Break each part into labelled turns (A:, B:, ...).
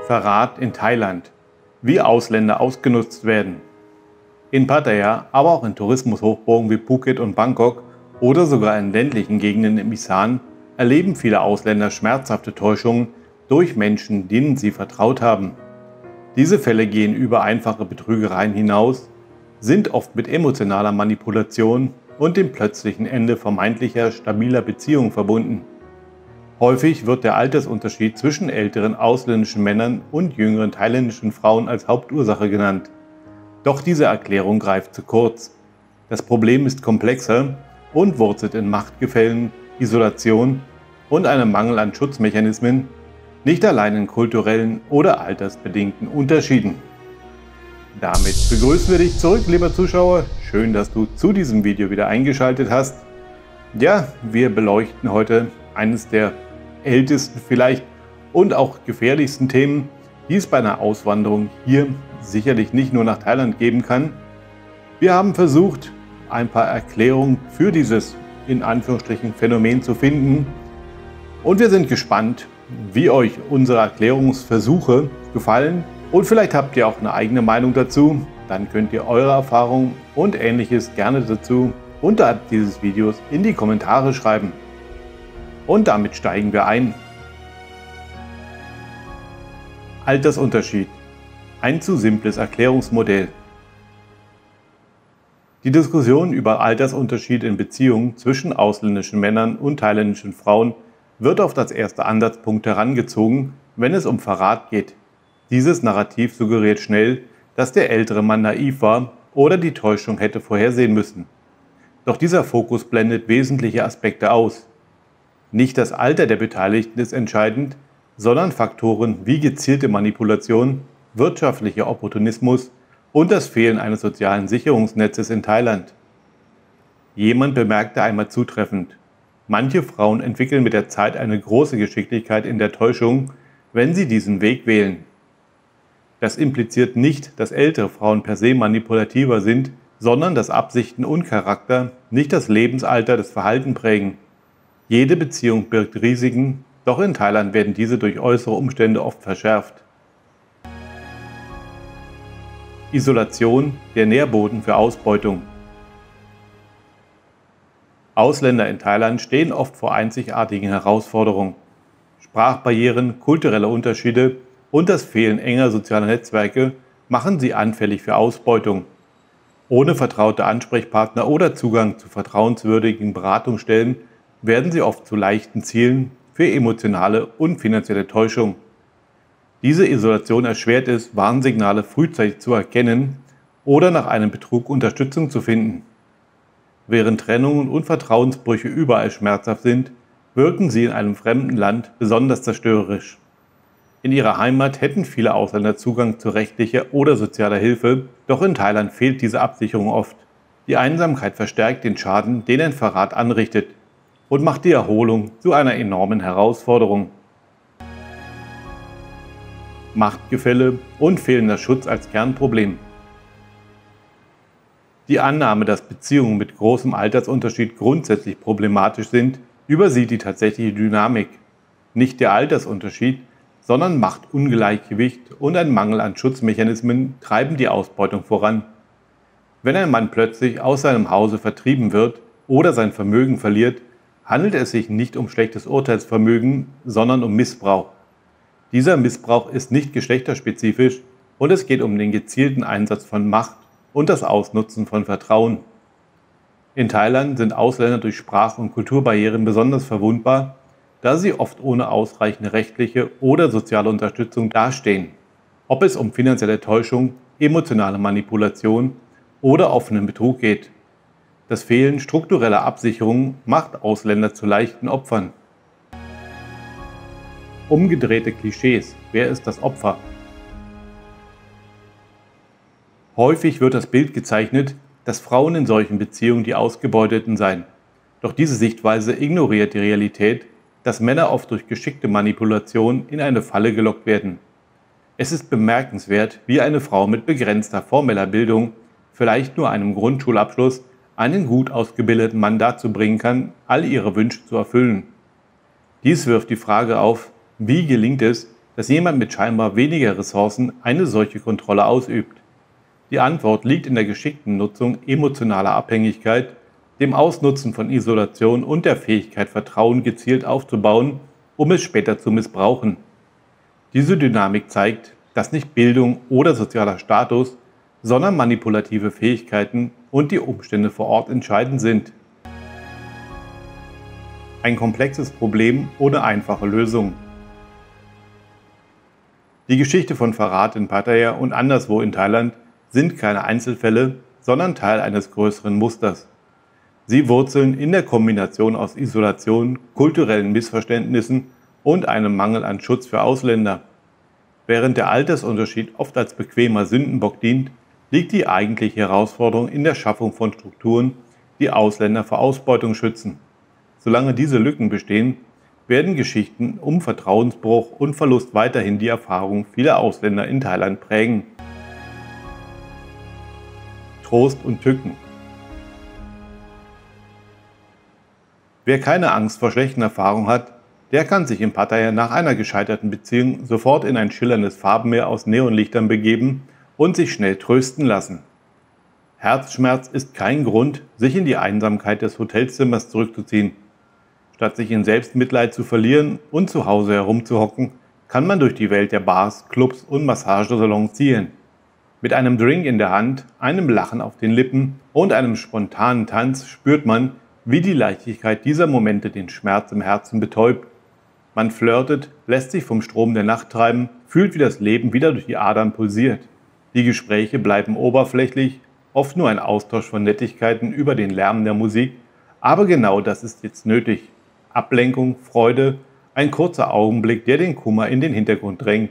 A: Verrat in Thailand. Wie Ausländer ausgenutzt werden. In Pattaya, aber auch in Tourismushochburgen wie Phuket und Bangkok oder sogar in ländlichen Gegenden im Isan erleben viele Ausländer schmerzhafte Täuschungen durch Menschen, denen sie vertraut haben. Diese Fälle gehen über einfache Betrügereien hinaus, sind oft mit emotionaler Manipulation und dem plötzlichen Ende vermeintlicher stabiler Beziehungen verbunden. Häufig wird der Altersunterschied zwischen älteren ausländischen Männern und jüngeren thailändischen Frauen als Hauptursache genannt. Doch diese Erklärung greift zu kurz. Das Problem ist komplexer und wurzelt in Machtgefällen, Isolation und einem Mangel an Schutzmechanismen, nicht allein in kulturellen oder altersbedingten Unterschieden. Damit begrüßen wir dich zurück, lieber Zuschauer. Schön, dass du zu diesem Video wieder eingeschaltet hast. Ja, wir beleuchten heute eines der ältesten vielleicht und auch gefährlichsten Themen, die es bei einer Auswanderung hier sicherlich nicht nur nach Thailand geben kann. Wir haben versucht, ein paar Erklärungen für dieses in Anführungsstrichen Phänomen zu finden und wir sind gespannt, wie euch unsere Erklärungsversuche gefallen und vielleicht habt ihr auch eine eigene Meinung dazu. Dann könnt ihr eure Erfahrungen und Ähnliches gerne dazu unterhalb dieses Videos in die Kommentare schreiben. Und damit steigen wir ein. Altersunterschied. Ein zu simples Erklärungsmodell. Die Diskussion über Altersunterschied in Beziehungen zwischen ausländischen Männern und thailändischen Frauen wird oft als erster Ansatzpunkt herangezogen, wenn es um Verrat geht. Dieses Narrativ suggeriert schnell, dass der ältere Mann naiv war oder die Täuschung hätte vorhersehen müssen. Doch dieser Fokus blendet wesentliche Aspekte aus. Nicht das Alter der Beteiligten ist entscheidend, sondern Faktoren wie gezielte Manipulation, wirtschaftlicher Opportunismus und das Fehlen eines sozialen Sicherungsnetzes in Thailand. Jemand bemerkte einmal zutreffend: Manche Frauen entwickeln mit der Zeit eine große Geschicklichkeit in der Täuschung, wenn sie diesen Weg wählen. Das impliziert nicht, dass ältere Frauen per se manipulativer sind, sondern dass Absichten und Charakter nicht das Lebensalter des Verhaltens prägen. Jede Beziehung birgt Risiken, doch in Thailand werden diese durch äußere Umstände oft verschärft. Isolation, der Nährboden für Ausbeutung. Ausländer in Thailand stehen oft vor einzigartigen Herausforderungen. Sprachbarrieren, kulturelle Unterschiede und das Fehlen enger sozialer Netzwerke machen sie anfällig für Ausbeutung. Ohne vertraute Ansprechpartner oder Zugang zu vertrauenswürdigen Beratungsstellen werden sie oft zu leichten Zielen für emotionale und finanzielle Täuschung. Diese Isolation erschwert es, Warnsignale frühzeitig zu erkennen oder nach einem Betrug Unterstützung zu finden. Während Trennungen und Vertrauensbrüche überall schmerzhaft sind, wirken sie in einem fremden Land besonders zerstörerisch. In ihrer Heimat hätten viele Ausländer Zugang zu rechtlicher oder sozialer Hilfe, doch in Thailand fehlt diese Absicherung oft. Die Einsamkeit verstärkt den Schaden, den ein Verrat anrichtet, und macht die Erholung zu einer enormen Herausforderung. Machtgefälle und fehlender Schutz als Kernproblem. Die Annahme, dass Beziehungen mit großem Altersunterschied grundsätzlich problematisch sind, übersieht die tatsächliche Dynamik. Nicht der Altersunterschied, sondern Machtungleichgewicht und ein Mangel an Schutzmechanismen treiben die Ausbeutung voran. Wenn ein Mann plötzlich aus seinem Hause vertrieben wird oder sein Vermögen verliert, handelt es sich nicht um schlechtes Urteilsvermögen, sondern um Missbrauch. Dieser Missbrauch ist nicht geschlechterspezifisch und es geht um den gezielten Einsatz von Macht und das Ausnutzen von Vertrauen. In Thailand sind Ausländer durch Sprach- und Kulturbarrieren besonders verwundbar, da sie oft ohne ausreichende rechtliche oder soziale Unterstützung dastehen. Ob es um finanzielle Täuschung, emotionale Manipulation oder offenen Betrug geht. Das Fehlen struktureller Absicherung macht Ausländer zu leichten Opfern. Umgedrehte Klischees. Wer ist das Opfer? Häufig wird das Bild gezeichnet, dass Frauen in solchen Beziehungen die Ausgebeuteten seien. Doch diese Sichtweise ignoriert die Realität, dass Männer oft durch geschickte Manipulation in eine Falle gelockt werden. Es ist bemerkenswert, wie eine Frau mit begrenzter formeller Bildung, vielleicht nur einem Grundschulabschluss, einen gut ausgebildeten Mann dazu bringen kann, all ihre Wünsche zu erfüllen. Dies wirft die Frage auf, wie gelingt es, dass jemand mit scheinbar weniger Ressourcen eine solche Kontrolle ausübt? Die Antwort liegt in der geschickten Nutzung emotionaler Abhängigkeit, dem Ausnutzen von Isolation und der Fähigkeit, Vertrauen gezielt aufzubauen, um es später zu missbrauchen. Diese Dynamik zeigt, dass nicht Bildung oder sozialer Status, sondern manipulative Fähigkeiten und die Umstände vor Ort entscheidend sind. Ein komplexes Problem ohne einfache Lösung. Die Geschichte von Verrat in Pattaya und anderswo in Thailand sind keine Einzelfälle, sondern Teil eines größeren Musters. Sie wurzeln in der Kombination aus Isolation, kulturellen Missverständnissen und einem Mangel an Schutz für Ausländer. Während der Altersunterschied oft als bequemer Sündenbock dient, liegt die eigentliche Herausforderung in der Schaffung von Strukturen, die Ausländer vor Ausbeutung schützen. Solange diese Lücken bestehen, werden Geschichten um Vertrauensbruch und Verlust weiterhin die Erfahrung vieler Ausländer in Thailand prägen. Trost und Tücken. Wer keine Angst vor schlechten Erfahrungen hat, der kann sich in Pattaya nach einer gescheiterten Beziehung sofort in ein schillerndes Farbenmeer aus Neonlichtern begeben und sich schnell trösten lassen. Herzschmerz ist kein Grund, sich in die Einsamkeit des Hotelzimmers zurückzuziehen. Statt sich in Selbstmitleid zu verlieren und zu Hause herumzuhocken, kann man durch die Welt der Bars, Clubs und Massagesalons ziehen. Mit einem Drink in der Hand, einem Lachen auf den Lippen und einem spontanen Tanz spürt man, wie die Leichtigkeit dieser Momente den Schmerz im Herzen betäubt. Man flirtet, lässt sich vom Strom der Nacht treiben, fühlt, wie das Leben wieder durch die Adern pulsiert. Die Gespräche bleiben oberflächlich, oft nur ein Austausch von Nettigkeiten über den Lärm der Musik, aber genau das ist jetzt nötig. Ablenkung, Freude, ein kurzer Augenblick, der den Kummer in den Hintergrund drängt.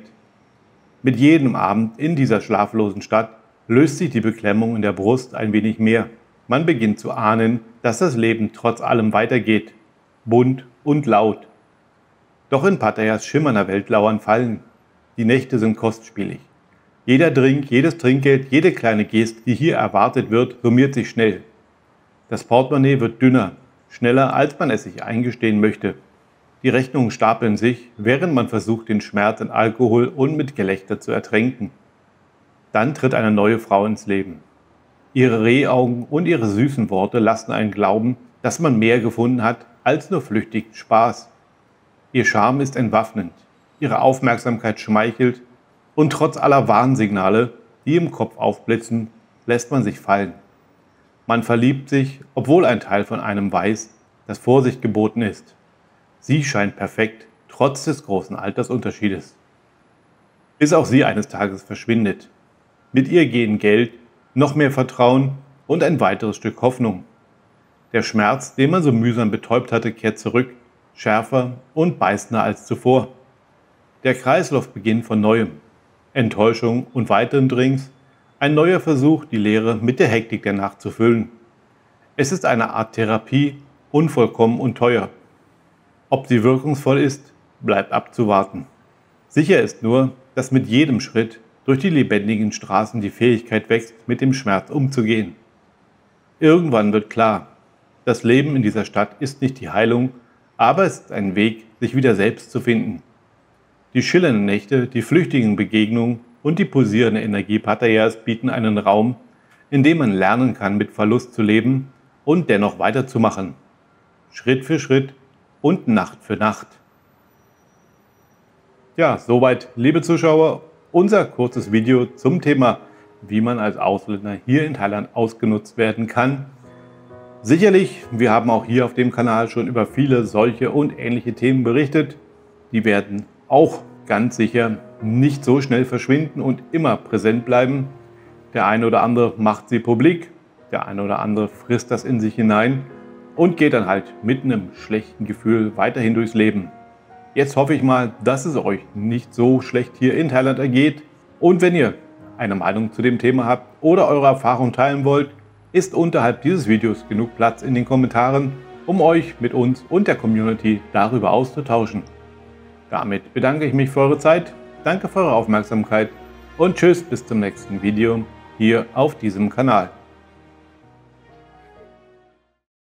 A: Mit jedem Abend in dieser schlaflosen Stadt löst sich die Beklemmung in der Brust ein wenig mehr. Man beginnt zu ahnen, dass das Leben trotz allem weitergeht, bunt und laut. Doch in Pattayas schimmernder Welt lauern Fallen. Die Nächte sind kostspielig. Jeder Drink, jedes Trinkgeld, jede kleine Geste, die hier erwartet wird, summiert sich schnell. Das Portemonnaie wird dünner, schneller als man es sich eingestehen möchte. Die Rechnungen stapeln sich, während man versucht, den Schmerz in Alkohol und mit Gelächter zu ertränken. Dann tritt eine neue Frau ins Leben. Ihre Rehaugen und ihre süßen Worte lassen einen glauben, dass man mehr gefunden hat als nur flüchtigen Spaß. Ihr Charme ist entwaffnend, ihre Aufmerksamkeit schmeichelt und trotz aller Warnsignale, die im Kopf aufblitzen, lässt man sich fallen. Man verliebt sich, obwohl ein Teil von einem weiß, dass Vorsicht geboten ist. Sie scheint perfekt, trotz des großen Altersunterschiedes. Bis auch sie eines Tages verschwindet. Mit ihr gehen Geld, noch mehr Vertrauen und ein weiteres Stück Hoffnung. Der Schmerz, den man so mühsam betäubt hatte, kehrt zurück, schärfer und beißender als zuvor. Der Kreislauf beginnt von Neuem. Enttäuschung und weiteren Drinks, ein neuer Versuch, die Leere mit der Hektik der Nacht zu füllen. Es ist eine Art Therapie, unvollkommen und teuer. Ob sie wirkungsvoll ist, bleibt abzuwarten. Sicher ist nur, dass mit jedem Schritt durch die lebendigen Straßen die Fähigkeit wächst, mit dem Schmerz umzugehen. Irgendwann wird klar, das Leben in dieser Stadt ist nicht die Heilung, aber es ist ein Weg, sich wieder selbst zu finden. Die schillernden Nächte, die flüchtigen Begegnungen und die pulsierende Energie Pattayas bieten einen Raum, in dem man lernen kann, mit Verlust zu leben und dennoch weiterzumachen. Schritt für Schritt und Nacht für Nacht. Ja, soweit, liebe Zuschauer, unser kurzes Video zum Thema, wie man als Ausländer hier in Thailand ausgenutzt werden kann. Sicherlich, wir haben auch hier auf dem Kanal schon über viele solche und ähnliche Themen berichtet. Die werden auch ganz sicher nicht so schnell verschwinden und immer präsent bleiben. Der eine oder andere macht sie publik, der eine oder andere frisst das in sich hinein und geht dann halt mit einem schlechten Gefühl weiterhin durchs Leben. Jetzt hoffe ich mal, dass es euch nicht so schlecht hier in Thailand ergeht. Und wenn ihr eine Meinung zu dem Thema habt oder eure Erfahrung teilen wollt, ist unterhalb dieses Videos genug Platz in den Kommentaren, um euch mit uns und der Community darüber auszutauschen. Damit bedanke ich mich für eure Zeit, danke für eure Aufmerksamkeit und tschüss bis zum nächsten Video hier auf diesem Kanal.